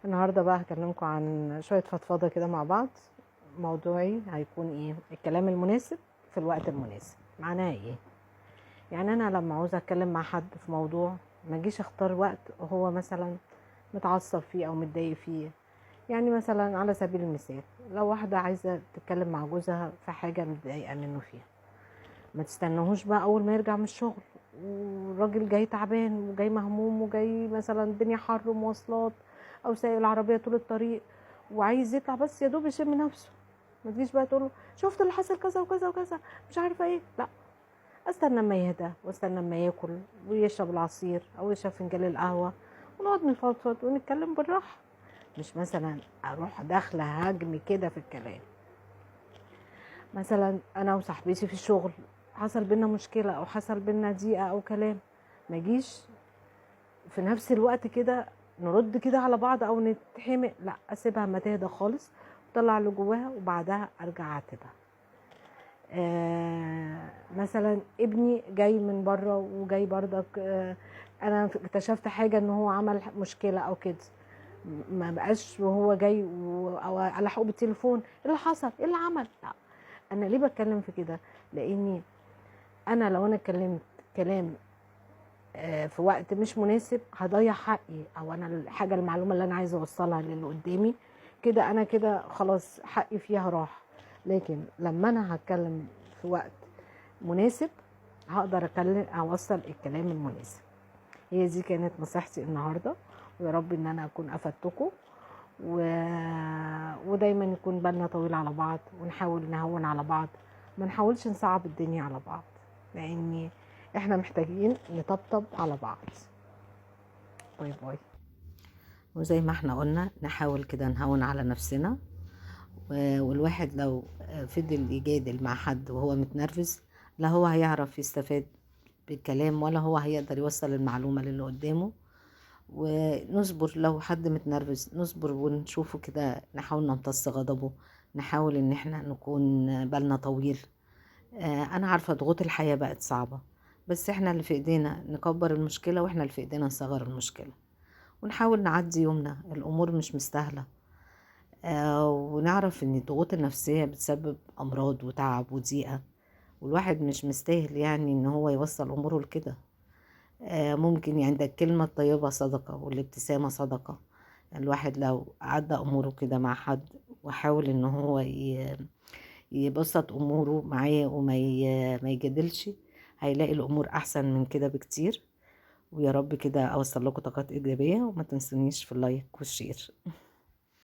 النهارده بقى هكلمكم عن شوية فضفضة كده مع بعض. موضوعي هيكون ايه؟ الكلام المناسب في الوقت المناسب. معناها ايه؟ يعني انا لما عاوزة اتكلم مع حد في موضوع، ما اجيش اختار وقت هو مثلا متعصب فيه او متضايق فيه. يعني مثلا على سبيل المثال، لو واحدة عايزة تتكلم مع جوزها في حاجة متضايقة منه فيها، ما تستناهوش بقى اول ما يرجع من الشغل والراجل جاي تعبان وجاي مهموم وجاي مثلا الدنيا حر ومواصلات، او سايق العربيه طول الطريق وعايز يطلع بس يا دوب يشم نفسه. ما تجيش بقى تقول له شفت اللي حصل كذا وكذا وكذا مش عارفه ايه. لا، استنى اما يهدى واستنى اما ياكل ويشرب العصير او يشرب فنجان القهوه ونقعد نفضفض ونتكلم بالراحه. مش مثلا اروح داخله هجم كده في الكلام. مثلا انا وصاحبتي في الشغل حصل بينا مشكله او حصل بينا ضيقه او كلام، ما اجيش في نفس الوقت كده نرد كده على بعض او نتحمق. لا، اسيبها ما تهدى خالص وطلع اللي جواها وبعدها ارجع اعاتبها. مثلا ابني جاي من بره وجاي برضك، انا اكتشفت حاجه ان هو عمل مشكله او كده، ما بقاش وهو جاي او الحقه بالتليفون ايه اللي حصل ايه اللي عمل. لا، انا ليه بتكلم في كده؟ لاني انا لو انا اتكلمت كلام في وقت مش مناسب هضيع حقي، او انا الحاجه المعلومه اللي انا عايزه اوصلها للي قدامي كده انا كده خلاص حقي فيها راح. لكن لما انا هتكلم في وقت مناسب هقدر اوصل الكلام المناسب. هي دي كانت نصيحتي النهارده، ويا رب ان انا اكون افدتكم و... ودايما يكون بالنا طويل على بعض ونحاول نهون على بعض، ما نحاولش نصعب الدنيا على بعض، لان احنا محتاجين نطبطب على بعض. باي باي. وزي ما احنا قلنا نحاول كده نهون على نفسنا، والواحد لو فضل يجادل مع حد وهو متنرفز، لا هو هيعرف يستفاد بالكلام ولا هو هيقدر يوصل المعلومة للي قدامه. ونصبر لو حد متنرفز، نصبر ونشوفه كده، نحاول نمتص غضبه، نحاول ان احنا نكون بالنا طويل. انا عارفة ضغوط الحياة بقت صعبة، بس احنا اللي في ايدينا نكبر المشكلة واحنا اللي في ايدينا نصغر المشكلة، ونحاول نعدي يومنا. الامور مش مستاهلة. ونعرف ان الضغوط النفسية بتسبب امراض وتعب وضيقة، والواحد مش مستاهل يعني ان هو يوصل اموره لكده. ممكن يعني ده الكلمة الطيبة صدقة والابتسامة صدقة. الواحد لو عدى اموره كده مع حد وحاول ان هو يبسط اموره معاه ما يجادلش، هيلاقي الامور احسن من كده بكتير. ويا رب كده اوصل لكم طاقات ايجابية، وما تنسونيش في اللايك والشير.